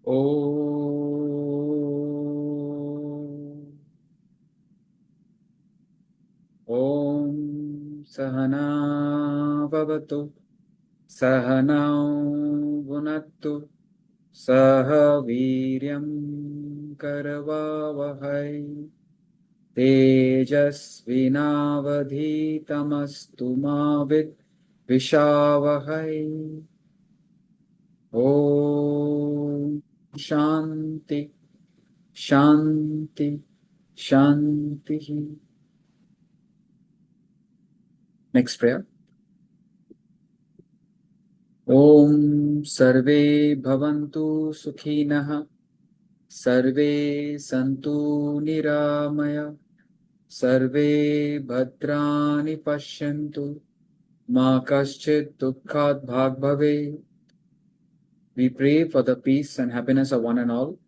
ॐ सहना भवतु सहनौ भुनक्तु सह वीर्यं करवावहै तेजस्विनावधीतमस्तु मा विद्विषावहै। ॐ शान्ति शान्ति शान्तिः। Next prayer. ॐ सर्वे भवन्तु सुखिनः सर्वे सन्तु निरामय सर्वे भद्राणि पश्यन्तु मा कश्चित् दुःखात् भाग् भवेत्. We pray for the peace and happiness of one and all.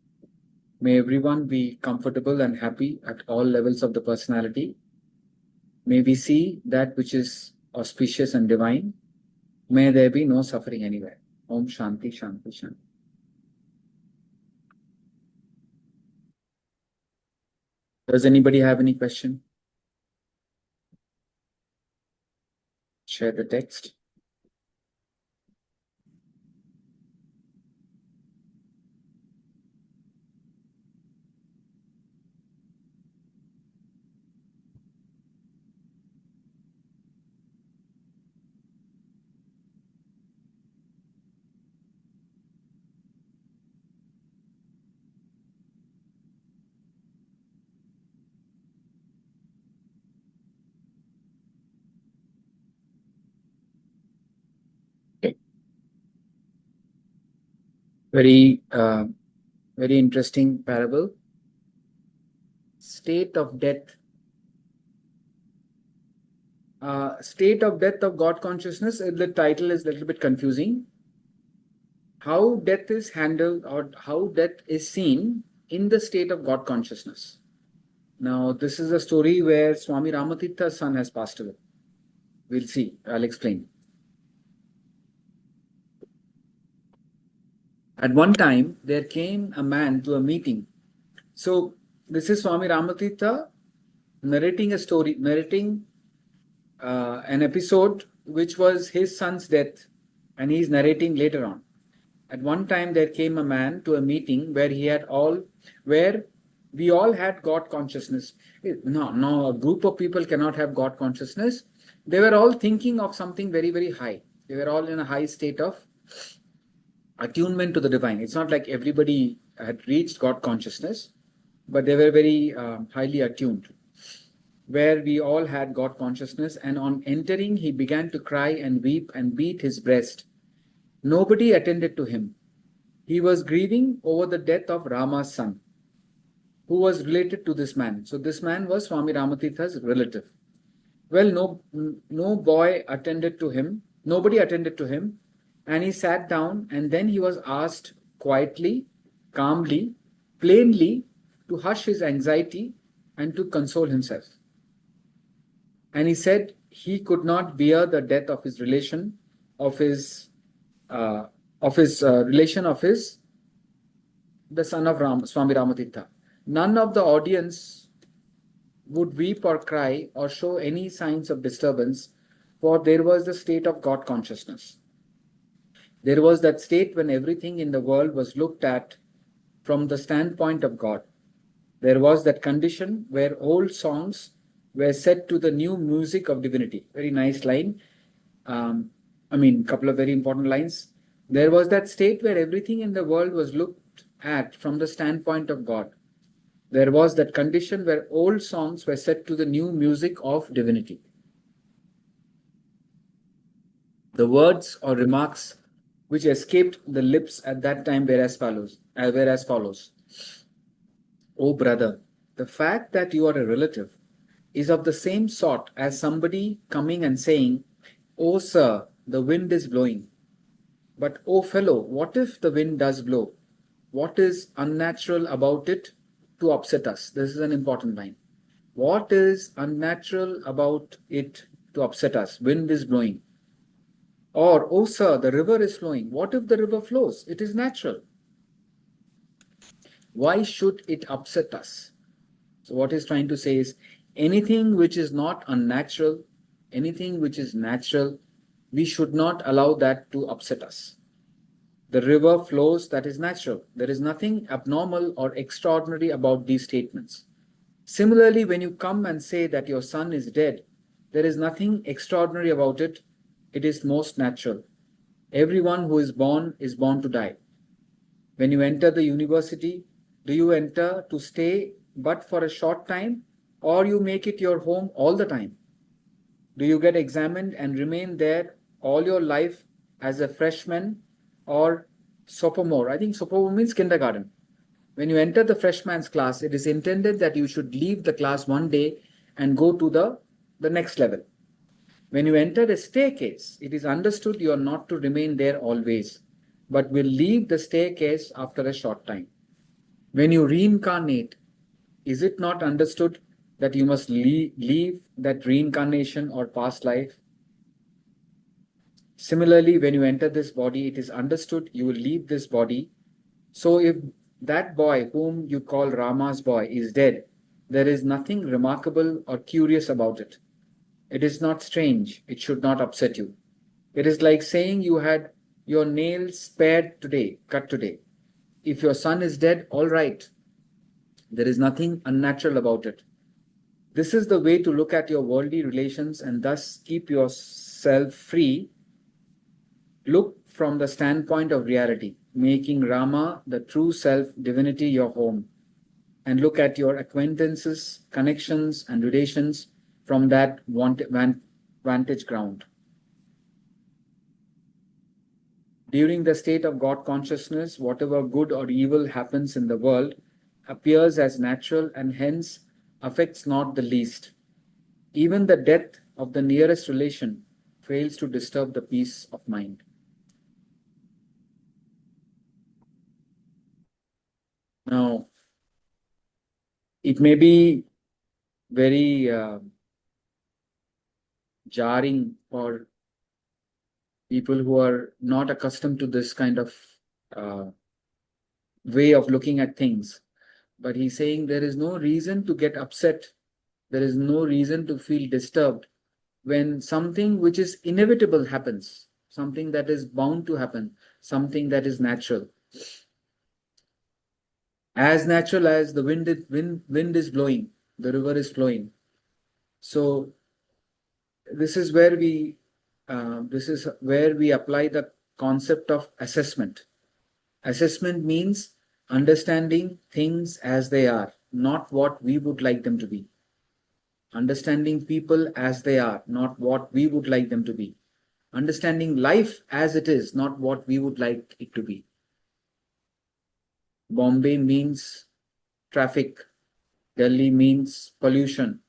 May everyone be comfortable and happy at all levels of the personality. May we see that which is auspicious and divine. May there be no suffering anywhere. Om Shanti Shanti Shanti. Does anybody have any question? Share the text. Okay. Very interesting parable. State of death. State of death of God consciousness. The title is a little bit confusing. How death is handled or how death is seen in the state of God consciousness. Now, this is a story where Swami Ramatirtha's son has passed away. We'll see. I'll explain. At one time, there came a man to a meeting. So, this is Swami Ramatirtha narrating a story, narrating an episode which was his son's death, and he's narrating later on. At one time, there came a man to a meeting where we all had God consciousness. No, a group of people cannot have God consciousness. They were all thinking of something very, very high. They were all in a high state of attunement to the divine. It's not like everybody had reached God consciousness, but they were very highly attuned, where we all had God consciousness. And on entering, he began to cry and weep and beat his breast. Nobody attended to him. He was grieving over the death of Rama's son, who was related to this man. So this man was Swami Ramatirtha's relative. Well, no boy attended to him. Nobody attended to him. And he sat down, and then he was asked quietly, calmly, plainly to hush his anxiety and to console himself. And he said he could not bear the death of his relation, the son of Swami Ramatirtha. None of the audience would weep or cry or show any signs of disturbance, for there was the state of God consciousness. There was that state when everything in the world was looked at from the standpoint of God. There was that condition where old songs were set to the new music of divinity. Very nice line. Couple of very important lines. There was that state where everything in the world was looked at from the standpoint of God. There was that condition where old songs were set to the new music of divinity. The words or remarks which escaped the lips at that time were as follows. Oh brother, the fact that you are a relative is of the same sort as somebody coming and saying, "Oh sir, the wind is blowing." But oh fellow, what if the wind does blow? What is unnatural about it to upset us? This is an important line. What is unnatural about it to upset us? Wind is blowing. Or, oh sir, the river is flowing. What if the river flows? It is natural. Why should it upset us? So what he's trying to say is anything which is not unnatural, anything which is natural, we should not allow that to upset us. The river flows, that is natural. There is nothing abnormal or extraordinary about these statements. Similarly, when you come and say that your son is dead, there is nothing extraordinary about it. It is most natural. Everyone who is born to die. When you enter the university, do you enter to stay but for a short time, or you make it your home all the time? Do you get examined and remain there all your life as a freshman or sophomore? I think sophomore means kindergarten. When you enter the freshman's class, it is intended that you should leave the class one day and go to the next level. When you enter a staircase, it is understood you are not to remain there always, but will leave the staircase after a short time. When you reincarnate, is it not understood that you must leave that reincarnation or past life? Similarly, when you enter this body, it is understood you will leave this body. So if that boy whom you call Rama's boy is dead, there is nothing remarkable or curious about it. It is not strange. It should not upset you. It is like saying you had your nails spared today, cut today. If your son is dead, all right. There is nothing unnatural about it. This is the way to look at your worldly relations and thus keep yourself free. Look from the standpoint of reality, making Rama, the true self, divinity, your home. And look at your acquaintances, connections, and relations from that vantage ground. During the state of God consciousness, whatever good or evil happens in the world appears as natural and hence affects not the least. Even the death of the nearest relation fails to disturb the peace of mind. Now, it may be very jarring for people who are not accustomed to this kind of uh, way of looking at things. But he's saying there is no reason to get upset. There is no reason to feel disturbed when something which is inevitable happens, something that is bound to happen, something that is natural. As natural as the wind is blowing, the river is flowing. So this is where we apply the concept of assessment. Assessment means understanding things as they are, not what we would like them to be. Understanding people as they are, not what we would like them to be. Understanding life as it is, not what we would like it to be. Bombay means traffic. Delhi means pollution.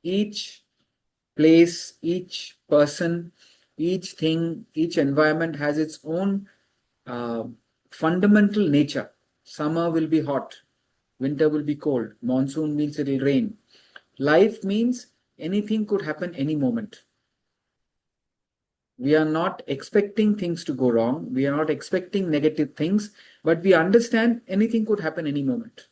Each place, each person, each thing, each environment has its own uh, fundamental nature. Summer will be hot, winter will be cold, monsoon means it will rain. Life means anything could happen any moment. We are not expecting things to go wrong. We are not expecting negative things, but we understand anything could happen any moment.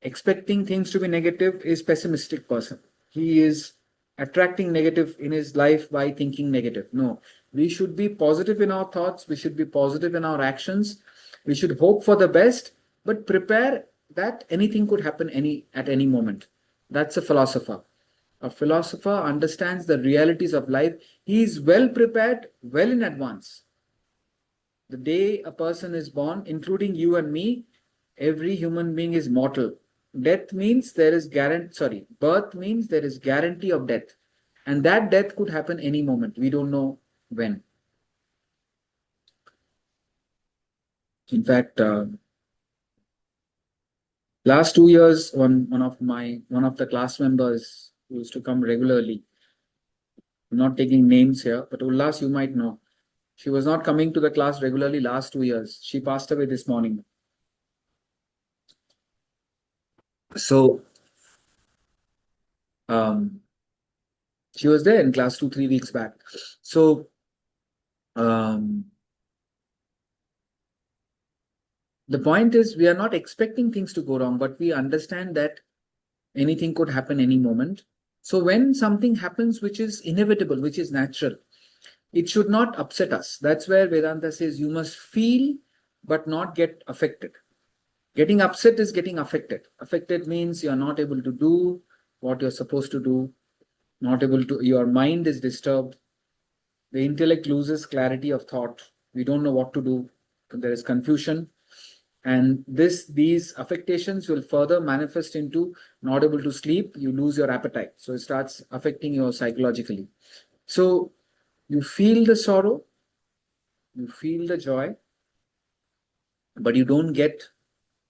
Expecting things to be negative is pessimistic person. He is attracting negative in his life by thinking negative. No, we should be positive in our thoughts. We should be positive in our actions. We should hope for the best, but prepare that anything could happen at any moment. That's a philosopher. A philosopher understands the realities of life. He is well prepared, well in advance. The day a person is born, including you and me, every human being is mortal. Death means there is birth means there is guarantee of death. And that death could happen any moment. We don't know when. In fact, last 2 years, one of the class members who used to come regularly, I'm not taking names here, but Ullas, you might know. She was not coming to the class regularly last 2 years. She passed away this morning. So she was there in class 2-3 weeks back. So The point is, we are not expecting things to go wrong, but we understand that anything could happen any moment. So when something happens which is inevitable, which is natural, it should not upset us. That's where Vedanta says you must feel but not get affected. Getting upset is getting affected. Affected means you are not able to do what you're supposed to do, not able to, your mind is disturbed. The intellect loses clarity of thought. We don't know what to do. There is confusion. And these affectations will further manifest into not able to sleep. You lose your appetite. So it starts affecting you psychologically. So you feel the sorrow, you feel the joy, but you don't get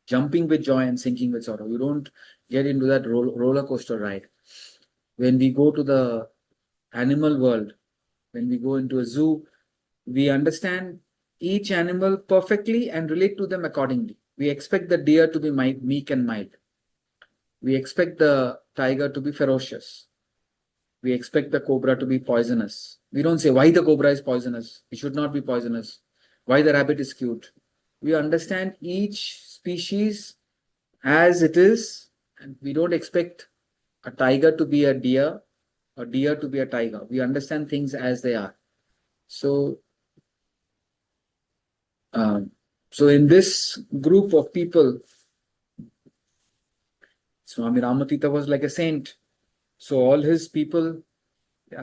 jumping with joy and sinking with sorrow. You don't get into that roller coaster ride. When we go to the animal world, when we go into a zoo, we understand each animal perfectly and relate to them accordingly. We expect the deer to be meek and mild. We expect the tiger to be ferocious. We expect the cobra to be poisonous. We don't say why the cobra is poisonous. It should not be poisonous. Why the rabbit is cute. We understand each species as it is, and we don't expect a tiger to be a deer to be a tiger. We understand things as they are. So in this group of people, Swami Ramatita was like a saint. So all his people,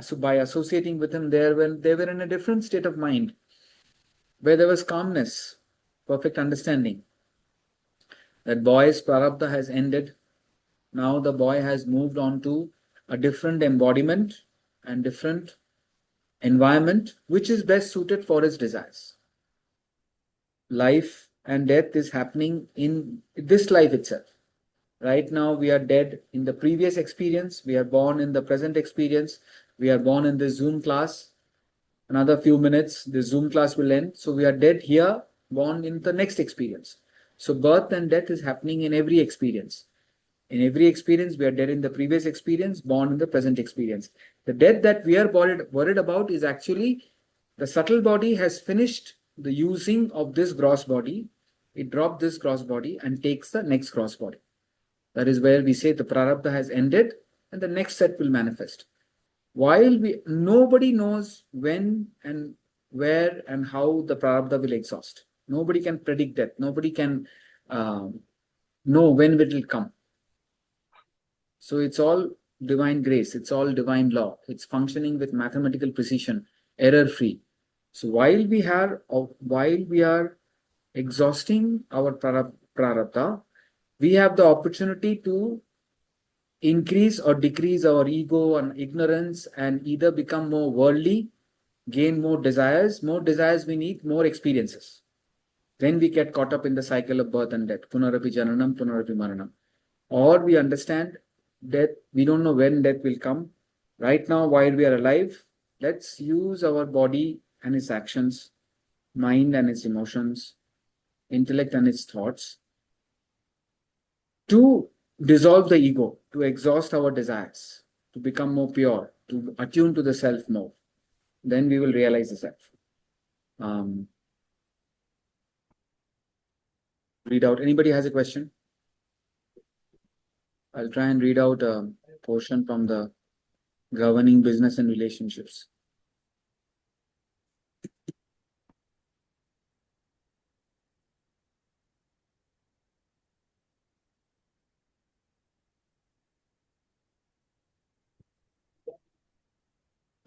so by associating with him, they were in a different state of mind, where there was calmness, perfect understanding. That boy's prarabdha has ended. Now the boy has moved on to a different embodiment and different environment, which is best suited for his desires. Life and death is happening in this life itself. Right now, we are dead in the previous experience. We are born in the present experience. We are born in this Zoom class. Another few minutes, the Zoom class will end. So we are dead here, born in the next experience. So birth and death is happening in every experience. In every experience, we are dead in the previous experience, born in the present experience. The death that we are worried about is actually the subtle body has finished the using of this gross body. It dropped this gross body and takes the next gross body. That is where we say the prarabdha has ended and the next set will manifest. While nobody knows when and where and how the prarabdha will exhaust. Nobody can predict that. Nobody can know when it will come. So it's all divine grace. It's all divine law. It's functioning with mathematical precision, error-free. So while we are exhausting our prarabdha, we have the opportunity to increase or decrease our ego and ignorance and either become more worldly, gain more desires. More desires we need, more experiences. Then we get caught up in the cycle of birth and death. Punarapi jananam, punarapi maranam. Or we understand death, we don't know when death will come. Right now, while we are alive, let's use our body and its actions, mind and its emotions, intellect and its thoughts to dissolve the ego, to exhaust our desires, to become more pure, to attune to the self more. Then we will realize the self. Read out. Anybody has a question? I'll try and read out a portion from the Governing Business and Relationships.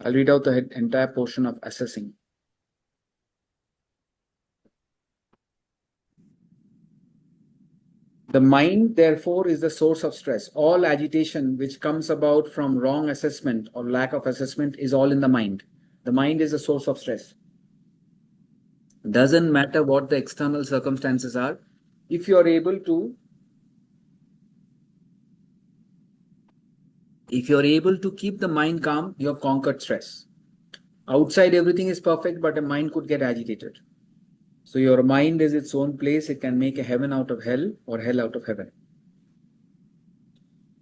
I'll read out the entire portion of assessing. The mind, therefore, is the source of stress. All agitation which comes about from wrong assessment or lack of assessment is all in the mind. The mind is the source of stress. Doesn't matter what the external circumstances are. If you're able to keep the mind calm, you have conquered stress. Outside everything is perfect, but a mind could get agitated. So your mind is its own place. It can make a heaven out of hell or hell out of heaven.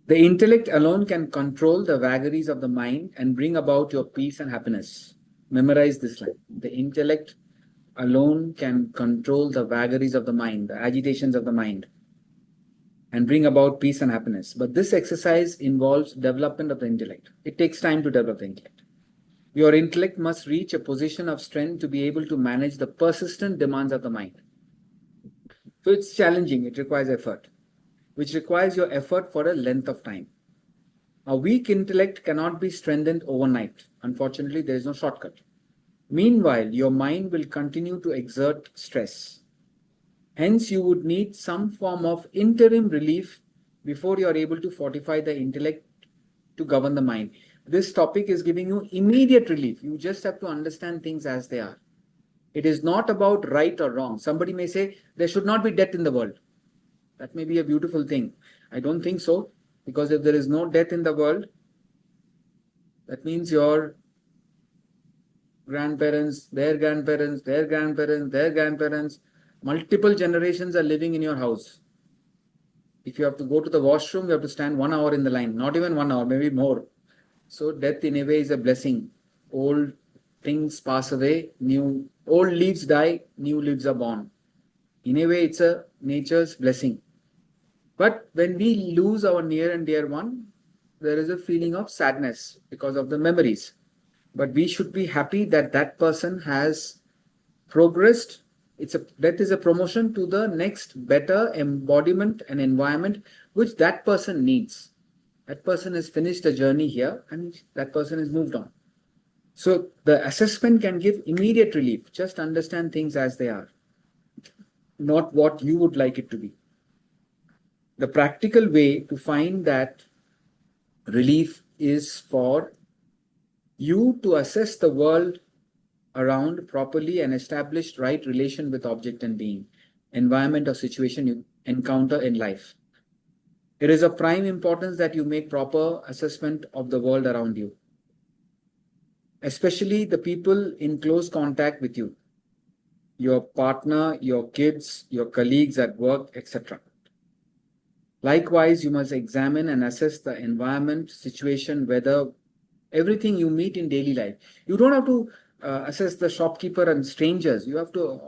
The intellect alone can control the vagaries of the mind and bring about your peace and happiness. Memorize this line. The intellect alone can control the vagaries of the mind, the agitations of the mind, and bring about peace and happiness. But this exercise involves development of the intellect. It takes time to develop the intellect. Your intellect must reach a position of strength to be able to manage the persistent demands of the mind. So it's challenging, it requires effort, which requires your effort for a length of time. A weak intellect cannot be strengthened overnight. Unfortunately, there is no shortcut. Meanwhile, your mind will continue to exert stress. Hence, you would need some form of interim relief before you are able to fortify the intellect to govern the mind. This topic is giving you immediate relief. You just have to understand things as they are. It is not about right or wrong. Somebody may say there should not be death in the world. That may be a beautiful thing. I don't think so, because if there is no death in the world, that means your grandparents, their grandparents, their grandparents, their grandparents, multiple generations are living in your house. If you have to go to the washroom, you have to stand 1 hour in the line, not even 1 hour, maybe more. So death in a way is a blessing. Old things pass away, old leaves die, new leaves are born. In a way, it's a nature's blessing. But when we lose our near and dear one, there is a feeling of sadness because of the memories. But we should be happy that that person has progressed. Death is a promotion to the next better embodiment and environment which that person needs. That person has finished a journey here and that person has moved on. So the assessment can give immediate relief. Just understand things as they are, not what you would like it to be. The practical way to find that relief is for you to assess the world around properly and establish right relation with object and being, environment or situation you encounter in life. It is of prime importance that you make proper assessment of the world around you, especially the people in close contact with you, your partner, your kids, your colleagues at work, etc. Likewise, you must examine and assess the environment, situation, weather, everything you meet in daily life. You don't have to assess the shopkeeper and strangers. You have to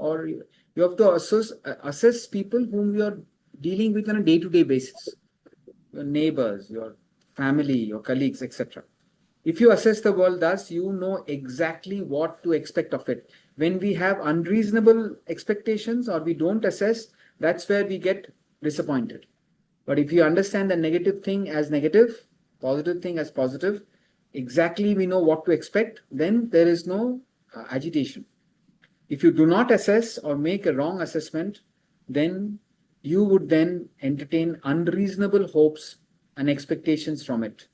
assess people whom you are dealing with on a day-to-day basis. Your neighbors, your family, your colleagues, etc. If you assess the world thus, you know exactly what to expect of it. When we have unreasonable expectations or we don't assess, that's where we get disappointed. But if you understand the negative thing as negative, positive thing as positive, exactly we know what to expect, then there is no agitation. If you do not assess or make a wrong assessment, then you would then entertain unreasonable hopes and expectations from it.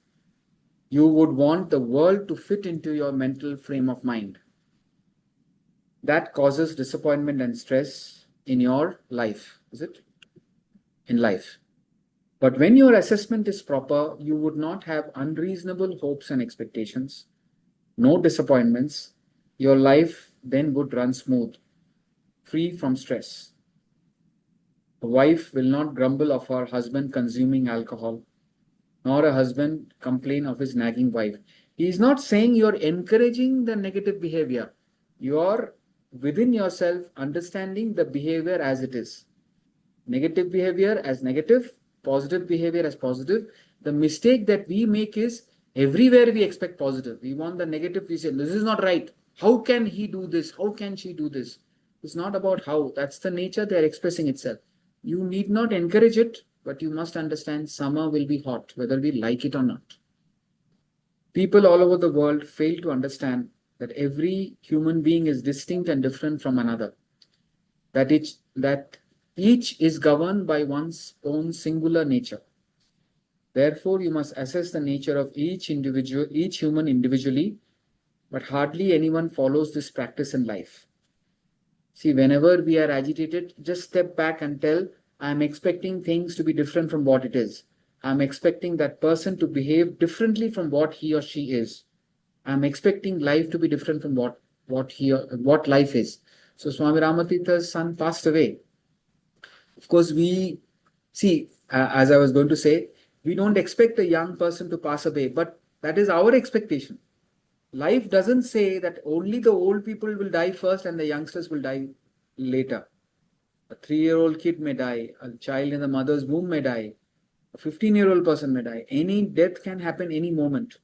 You would want the world to fit into your mental frame of mind. That causes disappointment and stress in your life, is it? In life. But when your assessment is proper, you would not have unreasonable hopes and expectations, no disappointments. Your life then would run smooth, free from stress. A wife will not grumble of her husband consuming alcohol, nor a husband complain of his nagging wife. He is not saying you're encouraging the negative behavior. You're within yourself understanding the behavior as it is. Negative behavior as negative, positive behavior as positive. The mistake that we make is everywhere we expect positive. We want the negative. We say, this is not right. How can he do this? How can she do this? It's not about how. That's the nature they are expressing itself. You need not encourage it, but you must understand summer will be hot, whether we like it or not. People all over the world fail to understand that every human being is distinct and different from another. That each is governed by one's own singular nature. Therefore, you must assess the nature of each human individually, but hardly anyone follows this practice in life. See, whenever we are agitated, just step back and tell, I'm expecting things to be different from what it is. I'm expecting that person to behave differently from what he or she is. I'm expecting life to be different from what life is. So Swami Ramatirtha's son passed away. Of course, we see, as I was going to say, we don't expect a young person to pass away, but that is our expectation. life doesn't say that only the old people will die first and the youngsters will die later. A 3-year-old kid may die, a child in the mother's womb may die, a 15-year-old person may die. Any death can happen any moment.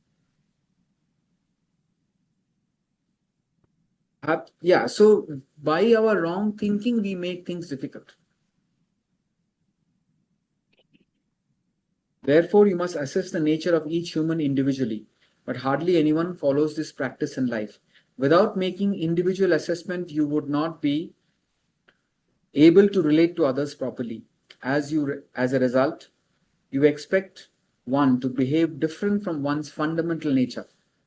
Yeah, so by our wrong thinking, we make things difficult. Therefore, you must assess the nature of each human individually, but hardly anyone follows this practice in life. Without making individual assessment, you would not be able to relate to others properly. As a result, you expect one to behave different from one's fundamental nature.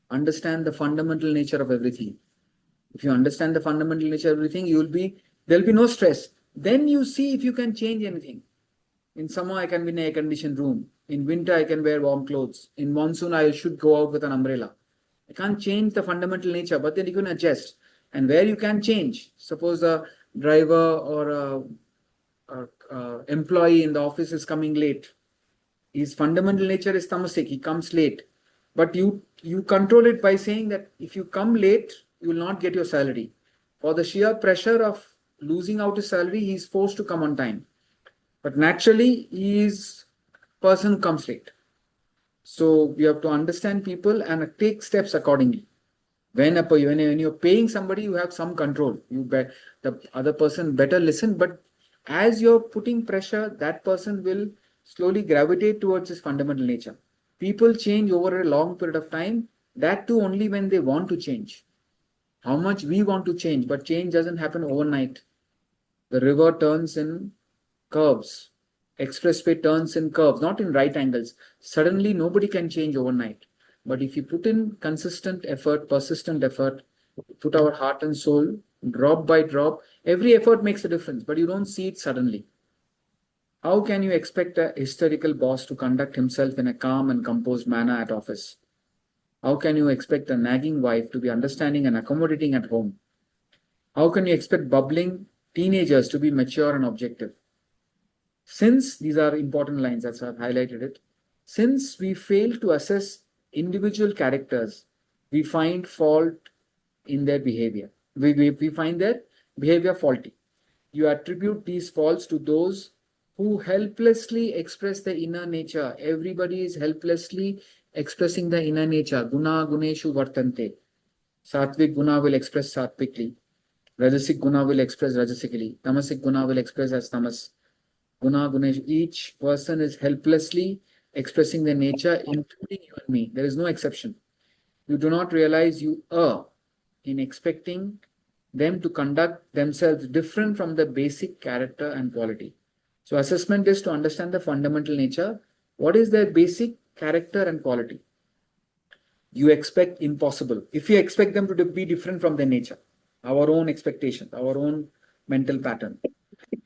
Understand the fundamental nature of everything. If you understand the fundamental nature of everything, there'll be no stress. Then you see if you can change anything. In summer, I can be in an air-conditioned room. In winter, I can wear warm clothes. In monsoon, I should go out with an umbrella. I can't change the fundamental nature, but then you can adjust. And where you can change, suppose a driver or a employee in the office is coming late. His fundamental nature is tamasic. He comes late, but you control it by saying that if you come late, you will not get your salary. For the sheer pressure of losing out his salary, he is forced to come on time. But naturally, he is person who comes late. So we have to understand people and take steps accordingly. When you're paying somebody, you have some control. The other person better listen, but as you're putting pressure, that person will slowly gravitate towards his fundamental nature. People change over a long period of time, that too only when they want to change. How much we want to change, but change doesn't happen overnight. The river turns in curves. Expressway turns in curves, not in right angles. Suddenly, nobody can change overnight. But if you put in consistent effort, persistent effort, put our heart and soul, drop by drop, every effort makes a difference, but you don't see it suddenly. How can you expect a hysterical boss to conduct himself in a calm and composed manner at office? How can you expect a nagging wife to be understanding and accommodating at home? How can you expect bubbling teenagers to be mature and objective? Since these are important lines, that's why I've highlighted it. Since we fail to assess individual characters, we find fault in their behavior. We find their behavior faulty. You attribute these faults to those who helplessly express the inner nature. Everybody is helplessly expressing the inner nature. Guna guneshu vartante. Sattvic guna will express sattvically. Rajasic guna will express rajasically. Tamasic guna will express as tamas. Guna gunesh. Each person is helplessly expressing their nature, including you and me. There is no exception. You do not realize you err in expecting them to conduct themselves different from the basic character and quality. So assessment is to understand the fundamental nature. What is their basic character and quality? You expect impossible. If you expect them to be different from their nature, our own expectations, our own mental pattern,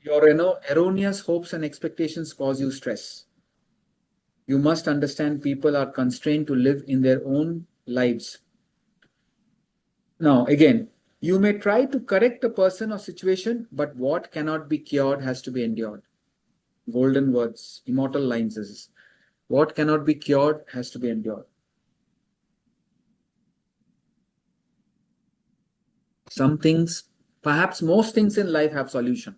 your erroneous hopes and expectations cause you stress. You must understand people are constrained to live in their own lives. Now, again, you may try to correct a person or situation, but what cannot be cured has to be endured. Golden words, immortal lines. Is what cannot be cured has to be endured. Some things, perhaps most things in life have solution.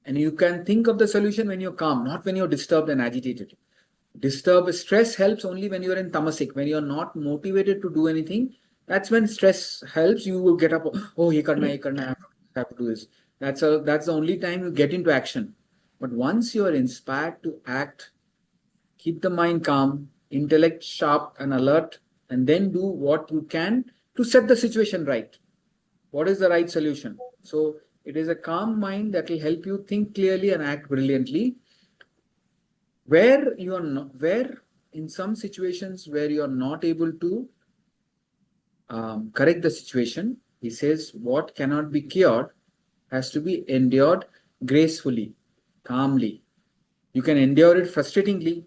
And you can think of the solution when you're calm, not when you're disturbed and agitated. Stress helps only when you're in tamasic, when you're not motivated to do anything. That's when stress helps. You will get up, oh, ye karna, I have to do this. That's the only time you get into action. But once you are inspired to act, keep the mind calm, intellect sharp and alert, and then do what you can to set the situation right. What is the right solution? So it is a calm mind that will help you think clearly and act brilliantly. Where you are not, where in some situations where you are not able to correct the situation, he says what cannot be cured has to be endured gracefully, calmly. You can endure it frustratingly.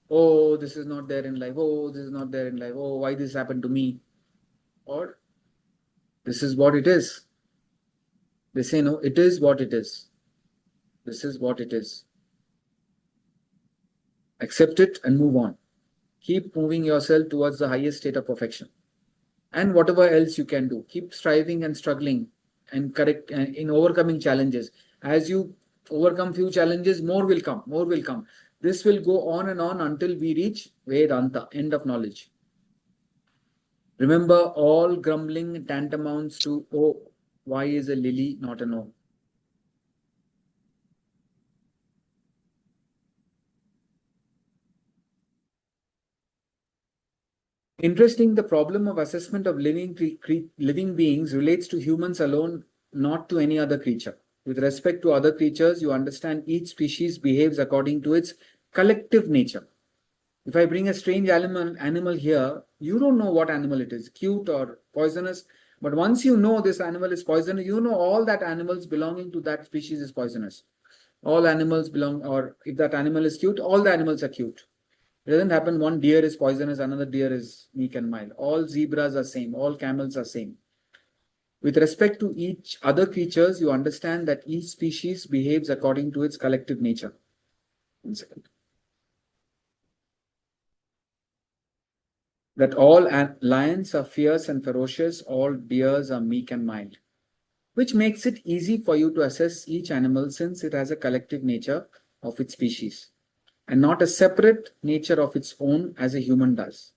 Oh, this is not there in life. Oh, this is not there in life. Oh, why this happened to me? Or this is what it is. They say, no, it is what it is. This is what it is. Accept it and move on. Keep moving yourself towards the highest state of perfection. and whatever else you can do. Keep striving and struggling and correct in overcoming challenges. As you overcome few challenges, more will come, more will come. This will go on and on until we reach Vedanta, end of knowledge. Remember, all grumbling tantamounts to, oh, why is a lily not a no? Interesting, the problem of assessment of living beings relates to humans alone, not to any other creature. With respect to other creatures, you understand each species behaves according to its collective nature. If I bring a strange animal here, you don't know what animal it is, cute or poisonous. But once you know this animal is poisonous, you know all that animals belonging to that species is poisonous. All animals belong, or if that animal is cute, all the animals are cute. It doesn't happen one deer is poisonous, another deer is meek and mild. All zebras are same, all camels are same. With respect to each other creatures, you understand that each species behaves according to its collective nature. 1 second. That all lions are fierce and ferocious, all deers are meek and mild, which makes it easy for you to assess each animal since it has a collective nature of its species and not a separate nature of its own as a human does.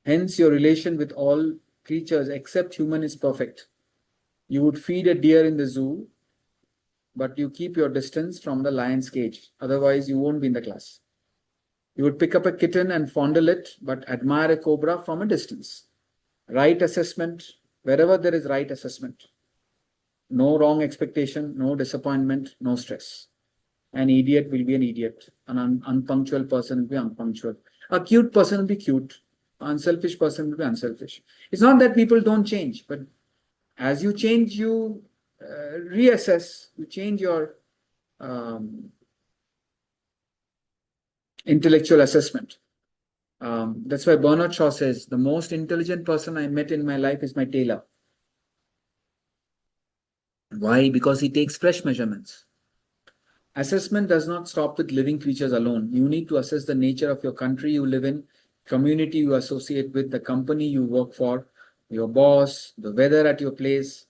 Hence, your relation with all creatures except human is perfect. You would feed a deer in the zoo, but you keep your distance from the lion's cage. Otherwise, you won't be in the class. You would pick up a kitten and fondle it, but admire a cobra from a distance. Right assessment, wherever there is right assessment. No wrong expectation, no disappointment, no stress. An idiot will be an idiot. An unpunctual person will be unpunctual. A cute person will be cute. An unselfish person will be unselfish. It's not that people don't change, but as you change, you reassess, you change your intellectual assessment. That's why Bernard Shaw says, the most intelligent person I met in my life is my tailor. Why? Because he takes fresh measurements. Assessment does not stop with living creatures alone. You need to assess the nature of your country you live in, community you associate with, the company you work for, your boss, the weather at your place.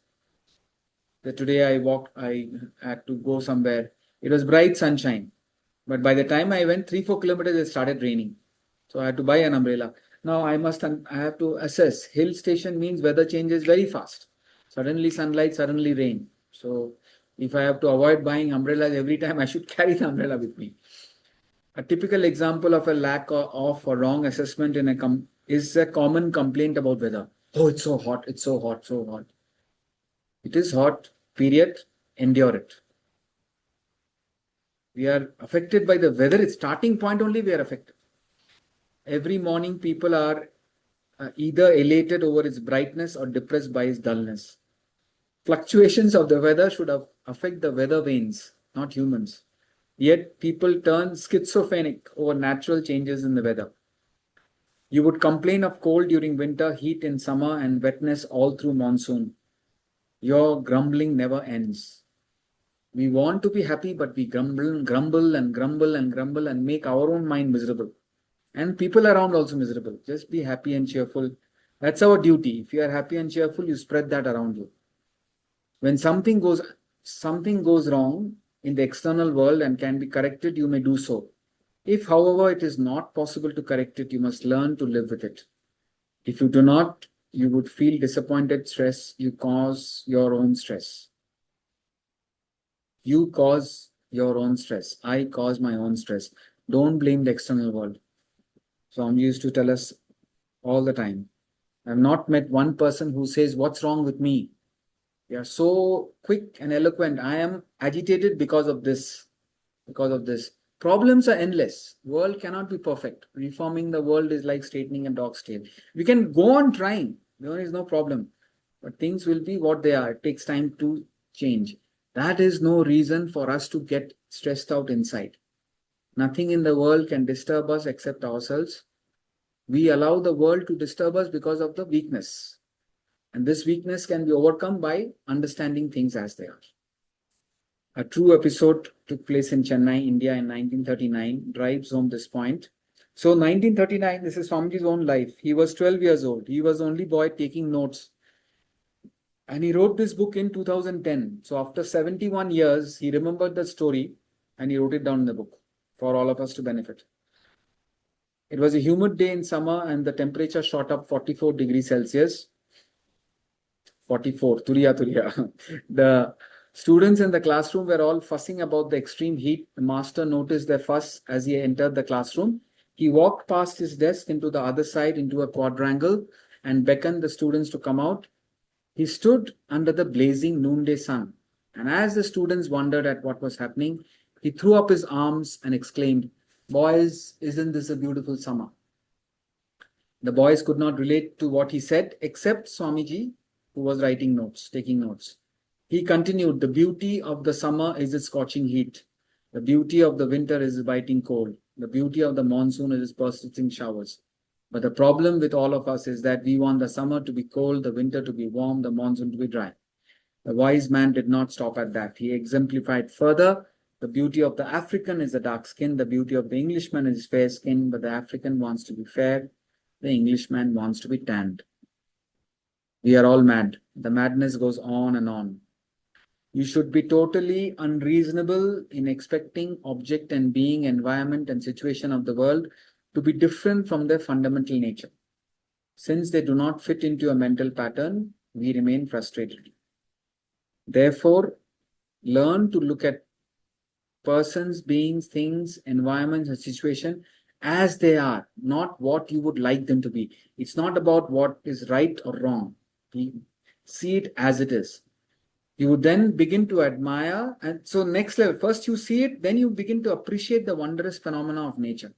Today I had to go somewhere. It was bright sunshine. But by the time I went 3-4 kilometers, it started raining. So I had to buy an umbrella. Now I have to assess. Hill station means weather changes very fast. Suddenly sunlight, suddenly rain. So if I have to avoid buying umbrellas every time, I should carry the umbrella with me. A typical example of a lack of or wrong assessment is a common complaint about weather. Oh, it's so hot, it's so hot, so hot. It is hot, period. Endure it. We are affected by the weather. It's starting point only we are affected. Every morning people are either elated over its brightness or depressed by its dullness. Fluctuations of the weather should affect the weather vanes, not humans. Yet people turn schizophrenic over natural changes in the weather. You would complain of cold during winter, heat in summer, and wetness all through monsoon. Your grumbling never ends. We want to be happy, but we grumble and make our own mind miserable. And people around also miserable. Just be happy and cheerful. That's our duty. If you are happy and cheerful, you spread that around you. When something goes wrong in the external world and can be corrected, you may do so. If, however, it is not possible to correct it, you must learn to live with it. If you do not, you would feel disappointed, stress. You cause your own stress. You cause your own stress. I cause my own stress. Don't blame the external world. Swami used to tell us all the time. I've not met one person who says, what's wrong with me? They are so quick and eloquent. I am agitated because of this. Problems are endless. World cannot be perfect. Reforming the world is like straightening a dog's tail. We can go on trying. There is no problem. But things will be what they are. It takes time to change. That is no reason for us to get stressed out inside. Nothing in the world can disturb us except ourselves. We allow the world to disturb us because of the weakness. And this weakness can be overcome by understanding things as they are. A true episode took place in Chennai, India in 1939, drives home this point. So 1939, this is Swamiji's own life. He was 12 years old. He was the only boy taking notes. And he wrote this book in 2010. So after 71 years, he remembered the story and he wrote it down in the book for all of us to benefit. It was a humid day in summer and the temperature shot up 44 degrees Celsius. 44, Turiya, Turiya. The students in the classroom were all fussing about the extreme heat. The master noticed their fuss as he entered the classroom. He walked past his desk into the other side into a quadrangle and beckoned the students to come out. He stood under the blazing noonday sun, and as the students wondered at what was happening, he threw up his arms and exclaimed, "Boys, isn't this a beautiful summer?" The boys could not relate to what he said except Swamiji, who was writing notes, taking notes. He continued, "The beauty of the summer is its scorching heat. The beauty of the winter is its biting cold. The beauty of the monsoon is its persisting showers. But the problem with all of us is that we want the summer to be cold, the winter to be warm, the monsoon to be dry." The wise man did not stop at that. He exemplified further. The beauty of the African is the dark skin. The beauty of the Englishman is fair skin, but the African wants to be fair. The Englishman wants to be tanned. We are all mad. The madness goes on and on. You should be totally unreasonable in expecting object and being, environment and situation of the world to be different from their fundamental nature. Since they do not fit into a mental pattern, we remain frustrated. Therefore, learn to look at persons, beings, things, environments, and situation as they are, not what you would like them to be. It's not about what is right or wrong. See it as it is. You would then begin to admire. And so next level, first you see it, then you begin to appreciate the wondrous phenomena of nature.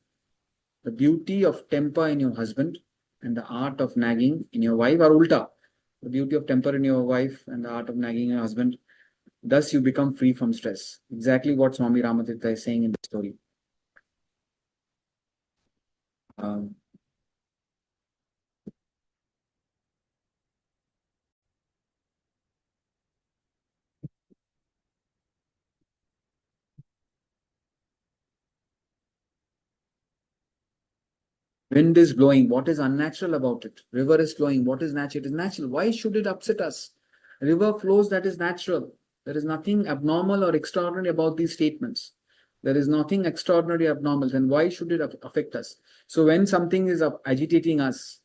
The beauty of temper in your husband and the art of nagging in your wife, or ulta. The beauty of temper in your wife and the art of nagging in your husband. Thus you become free from stress. Exactly what Swami Ramatirtha is saying in the story. Um, Wind is blowing. What is unnatural about it? River is flowing. What is natural? It is natural. Why should it upset us? River flows. That is natural. There is nothing abnormal or extraordinary about these statements. There is nothing extraordinary abnormal. Then why should it affect us? So when something is agitating us,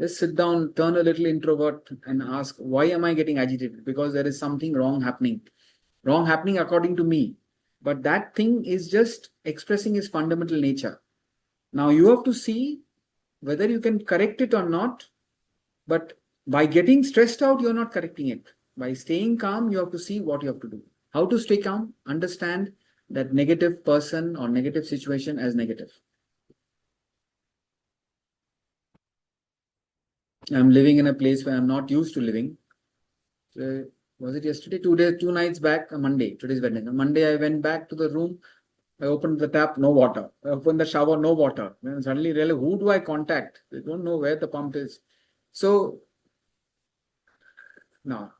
just sit down, turn a little introvert and ask, why am I getting agitated? Because there is something wrong happening. Wrong happening according to me. But that thing is just expressing its fundamental nature. Now you have to see whether you can correct it or not. But by getting stressed out, you're not correcting it. By staying calm, you have to see what you have to do. How to stay calm? Understand that negative person or negative situation as negative. I'm living in a place where I'm not used to living. Was it yesterday? 2 days, 2 nights back, Monday. Today's Wednesday. Monday, I went back to the room. I opened the tap, no water. I opened the shower, no water. Then suddenly realized, who do I contact? They don't know where the pump is. So, no,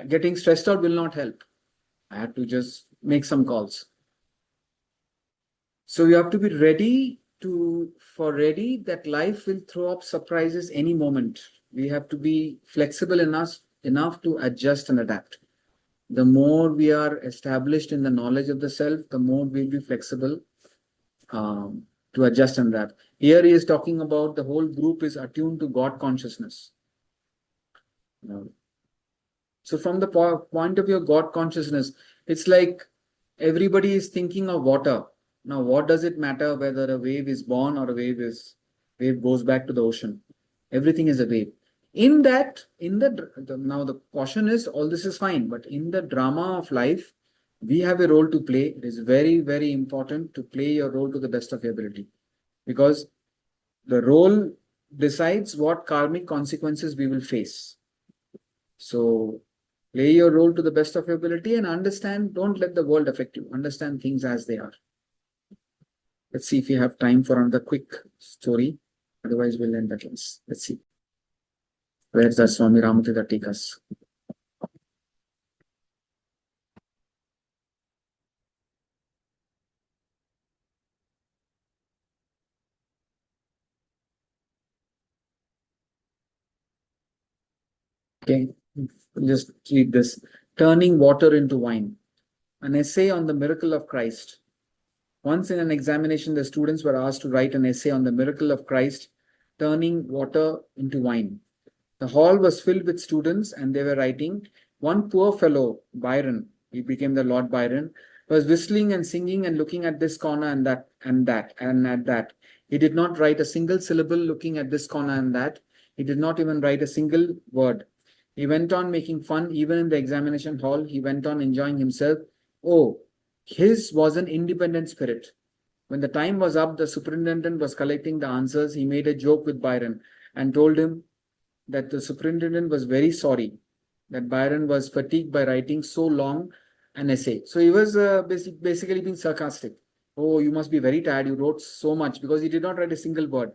getting stressed out will not help. I had to just make some calls. So you have to be ready that life will throw up surprises any moment. We have to be flexible enough to adjust and adapt. The more we are established in the knowledge of the self, the more we'll be flexible to adjust and adapt. Here he is talking about the whole group is attuned to God consciousness. So from the point of view of God consciousness, it's like everybody is thinking of water. Now, what does it matter whether a wave is born or a wave goes back to the ocean? Everything is a wave. In that, now the caution is all this is fine, but in the drama of life, we have a role to play. It is very, very important to play your role to the best of your ability, because the role decides what karmic consequences we will face. So play your role to the best of your ability and understand, don't let the world affect you. Understand things as they are. Let's see if we have time for another quick story. Otherwise, we'll end the class. Let's see. Where's the Swami Ramatirtha take us? Okay, just read this. Turning water into wine. An essay on the miracle of Christ. Once in an examination, the students were asked to write an essay on the miracle of Christ turning water into wine. The hall was filled with students and they were writing. One poor fellow, Byron, he became the Lord Byron, was whistling and singing and looking at this corner and that and that and at that. He did not write a single syllable looking at this corner and that. He did not even write a single word. He went on making fun even in the examination hall. He went on enjoying himself. Oh, his was an independent spirit. When the time was up, the superintendent was collecting the answers. He made a joke with Byron and told him that the superintendent was very sorry that Byron was fatigued by writing so long an essay. So he was basically being sarcastic. Oh, you must be very tired. You wrote so much because he did not write a single word.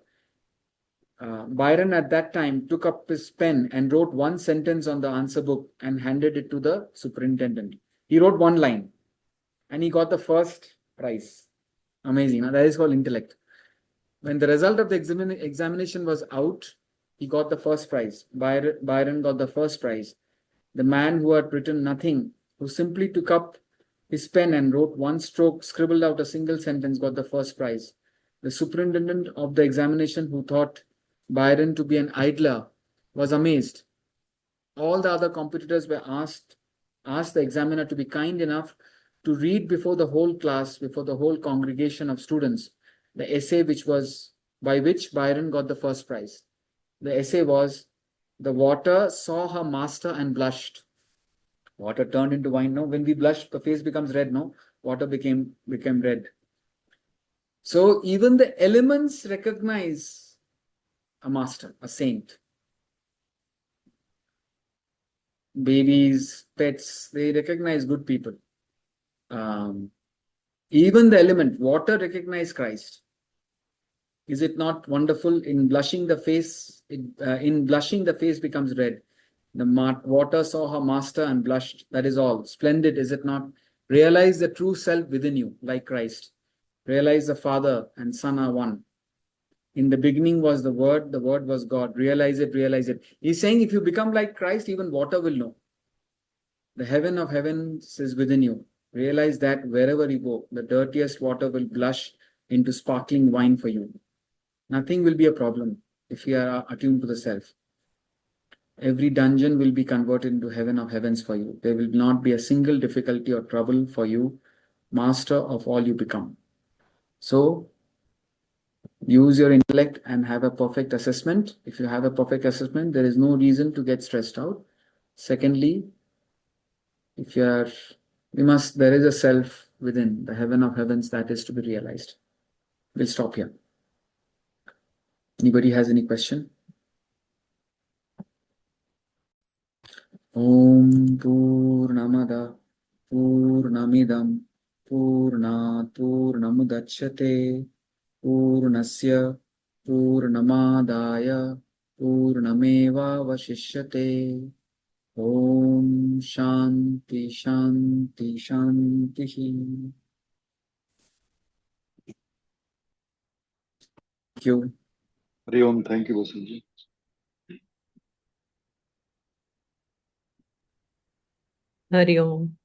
Byron at that time took up his pen and wrote one sentence on the answer book and handed it to the superintendent. He wrote one line and he got the first prize. Amazing. Now, that is called intellect. When the result of the examination was out, he got the first prize. Byron got the first prize. The man who had written nothing, who simply took up his pen and wrote one stroke, scribbled out a single sentence, got the first prize. The superintendent of the examination, who thought Byron to be an idler, was amazed. All the other competitors were asked the examiner to be kind enough to read before the whole class, before the whole congregation of students, the essay by which Byron got the first prize. The essay was, "The water saw her master and blushed." Water turned into wine. No, when we blush, the face becomes red. No, water became red. So even the elements recognize a master, a saint. Babies, pets, they recognize good people. Even the element, water, recognize Christ. Is it not wonderful? In blushing the face, becomes red. The water saw her master and blushed. That is all. Splendid, is it not? Realize the true self within you, like Christ. Realize the Father and Son are one. In the beginning was the Word was God. Realize it, realize it. He's saying if you become like Christ, even water will know. The heaven of heavens is within you. Realize that wherever you go, the dirtiest water will blush into sparkling wine for you. Nothing will be a problem if you are attuned to the self. Every dungeon will be converted into heaven of heavens for you. There will not be a single difficulty or trouble for you, master of all you become. So, use your intellect and have a perfect assessment. If you have a perfect assessment, there is no reason to get stressed out. Secondly, if you are, there is a self within, the heaven of heavens, that is to be realized. We'll stop here. Anybody has any question? Om Purnamada Purnamidam Purnat Purnamudachyate Purnasya Purnamadaya Purnameva Vashishyate. Om Shanti Shanti Shanti. Thank you. Hari Om. Thank you, Vasanji. Hari Om.